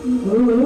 Oh,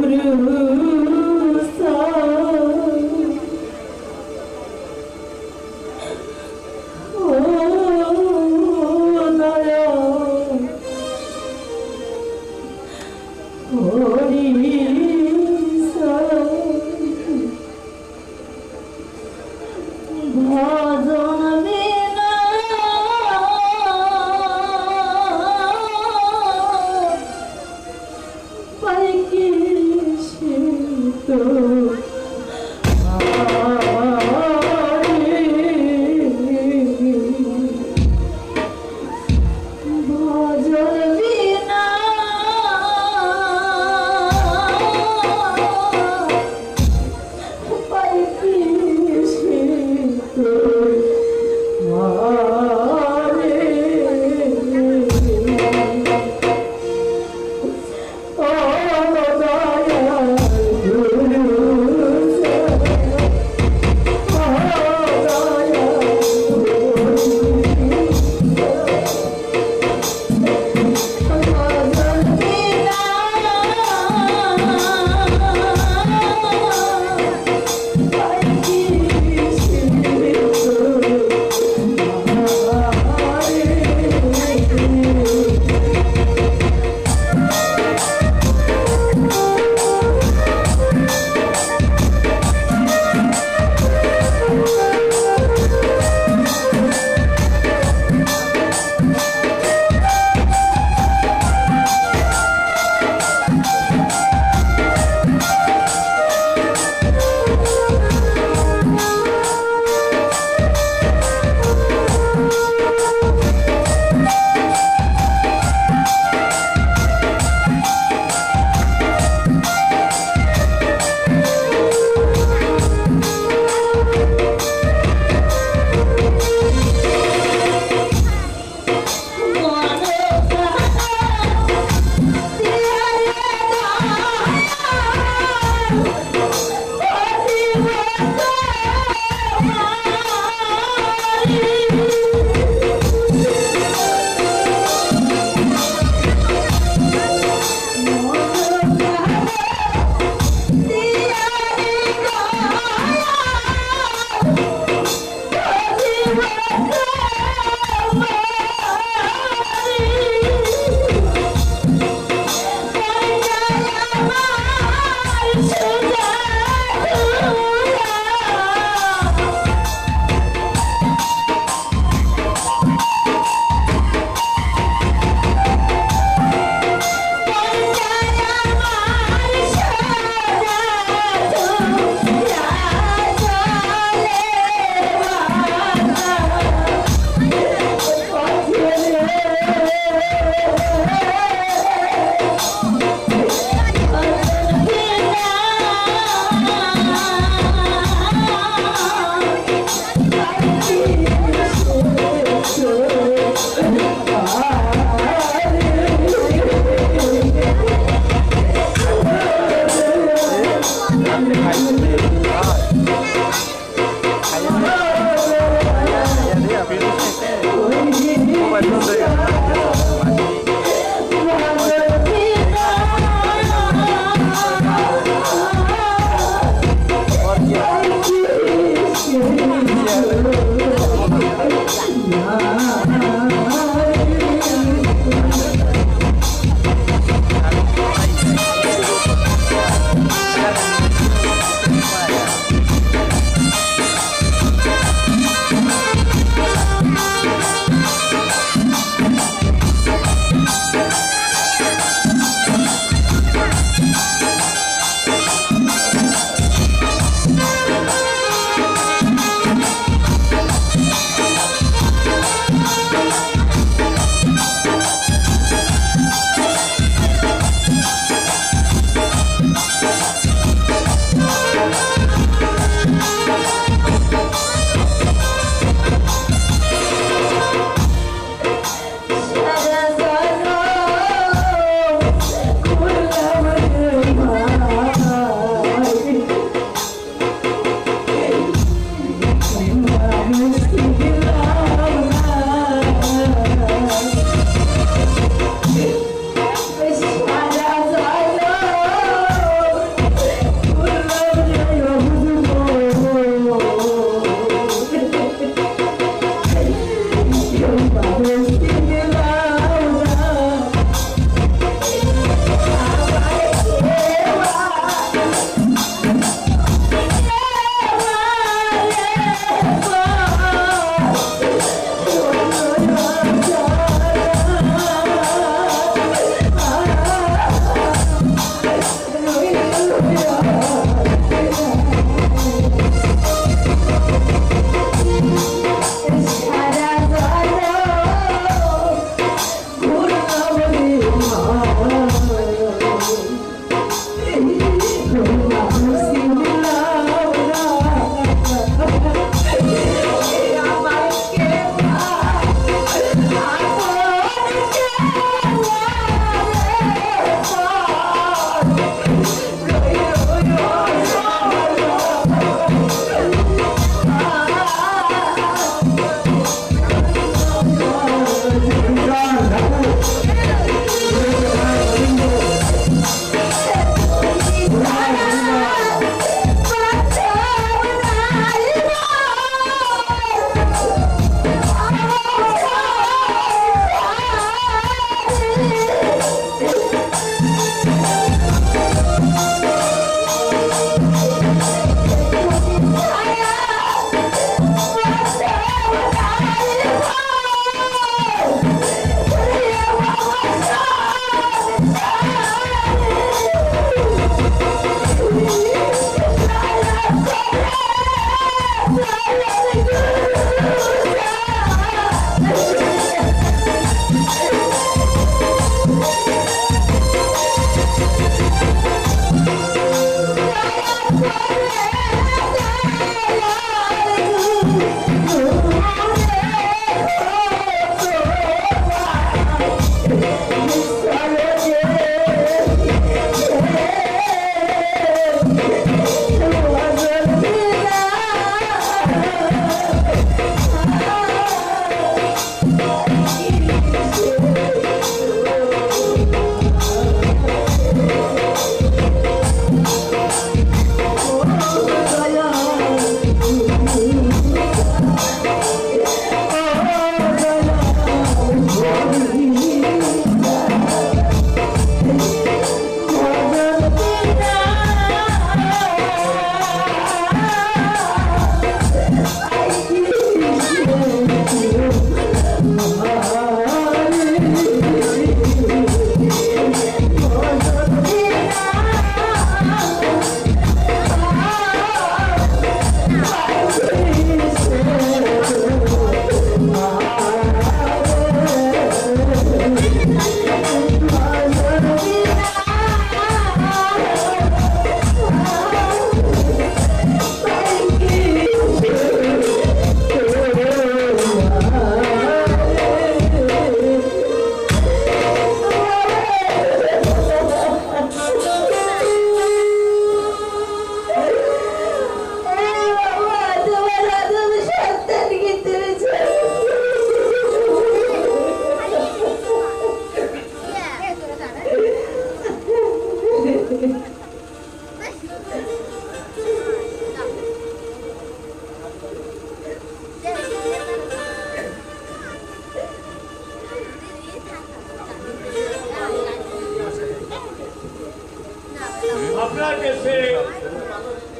আপনার কাছে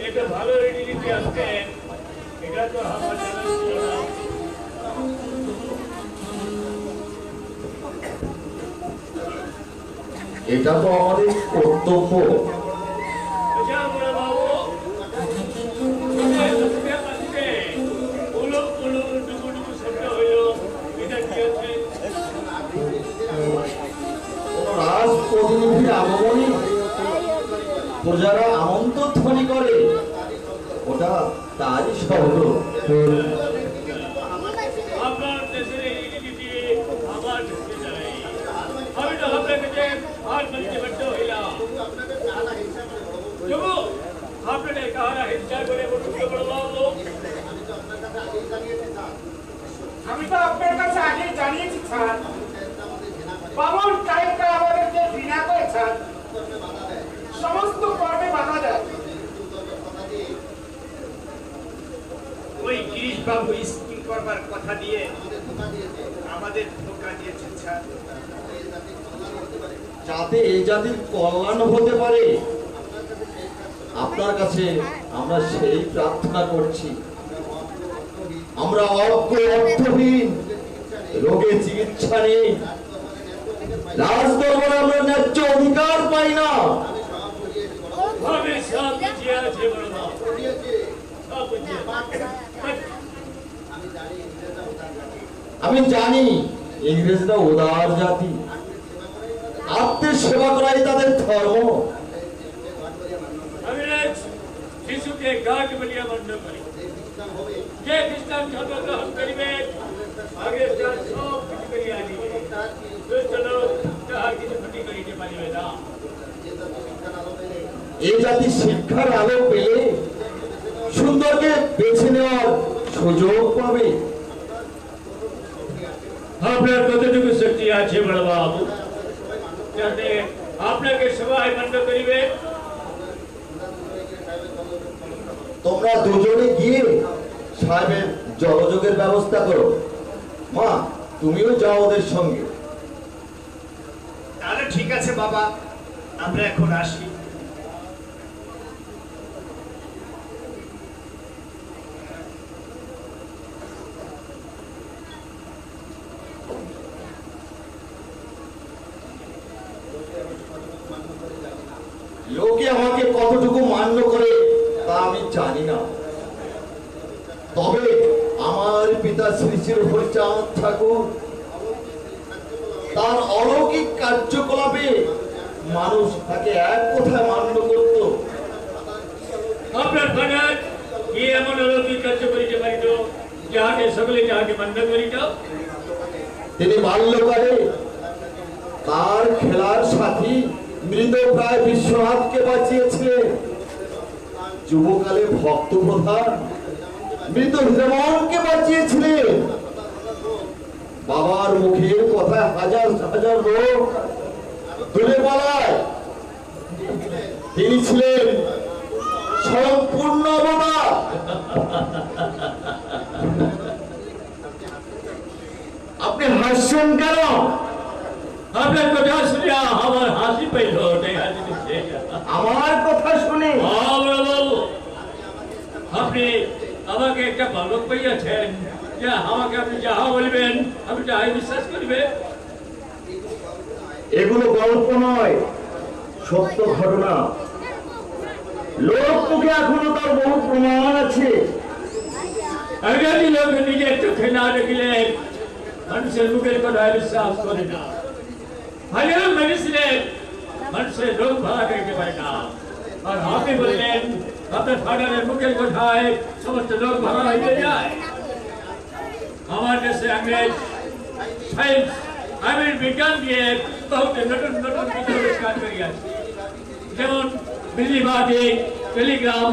এটা ভালো রেডি দিতে আসছেন, এটা তো আমার জানা ছিল না। এটা তো আমাদের কর্তব্য। রাজপ্রতিনিধির আগমনী প্রজারা আমন্ত্রধ্বনি করে, ওটা তারই শব্দ। আপনার দেশের এই রীতি আমার দেশে নাই, আমি তো আপনার কাছে আর বলতে বাধ্য হইলাম। তবু আপনাদের কাহারা হিংসা করে বলবো, আমি তো আপনার কাছে আগে জানিয়েছি স্যার, বামন টাইপটা আমাদেরকে ঘৃণা করে স্যার, সমস্ত কর্মে বাধা দেয়। ওই গিরিশ বাবু স্কিম করবার কথা দিয়ে আমাদের ধোঁকা দিয়েছেন স্যার, যাতে এই জাতির কল্যাণ হতে পারে আপনার কাছে আমরা সেই প্রার্থনা করছি। আমরা অজ্ঞ অর্থহীন, রোগে চিকিৎসা নেই, রাজদরবারে আমরা ন্যায্য অধিকার পাই না। আমি জানি ইংরেজরা উদার জাতি, আত্মের সেবা করাই তাদের ধর্ম। আমি আজ শিশুকে গাছ বলিয়া মন্ড করি। যে খ্রিস্টান ধর্ম গ্রহণ করিবে আগে তার সব কিছু করিয়া আনিবে, দুষ্ট লোক তাহার কিছু ক্ষতি করিতে পারিবে না। এই জাতি শিক্ষার আলো পেলে সুন্দরকে বেছে নেওয়ার সুযোগ পাবে। আপনার কতটুকু শক্তি আছে বড় বাবু, যাতে আপনাকে সবাই মন্ড করিবে? তোমরা দুজনে গিয়ে সাহেবের জলযোগের ব্যবস্থা করো। মা, তুমিও যাও ওদের সঙ্গে। তাহলে ঠিক আছে বাবা, আমরা এখন আসি। লোকে আমাকে কতটুকু মান্য করে তা আমি জানি না, তবে আমার পিতা শ্রী শ্রী হরিচাঁদ ঠাকুর তার অলৌকিক কার্যকলাপে মানুষ তাকে এক কথায় মান্য করত। আপনার ফাদার কি এমন অলৌকিক কার্য করিতে পারিত যাহাকে সকলে যাহাকে মন্ড করিত? তিনি বাল্যকালে তার খেলার সাথী মৃতপ্রায় বিশ্বনাথকে বাঁচিয়েছিলেন। যুবকালে ভক্ত প্রধান মৃত হীরামনকে বাঁচিয়েছিলেন। বাবার মুখের কথায় হাজার হাজার লোক দূরে পালায়। তিনি ছিলেন সম্পূর্ণ অবতার। আপনি হাসছেন কেন? আপনার কথা শুনিয়া আমার হাসি পাইল। আমার কথা শুনে আপনি আমাকে একটা বালক পাইয়াছেন যে আমাকে আপনি যাহা বলবেন আমি তাহাই বিশ্বাস করিবে? এগুলো গল্প নয়, সত্য ঘটনা। লোক মুখে এখনো তার বহু প্রমাণ আছে। আগামী লোক নিজের চোখে না দেখিলে মানুষের মুখের কথায় বিশ্বাস করে না। হাজার মেডিসিনের মানুষের রোগ ভালো করতে পারে না, আর আপনি বললেন আপনার ফাদারের মুখের কথায় সমস্ত রোগ ভালো হয়ে যায়। আমার দেশে ইংরেজ সায়েন্স বিজ্ঞান দিয়ে বহুত নতুন নতুন কিছু আবিষ্কার করিয়াছে, যেমন বিজলিবাতি, টেলিগ্রাম,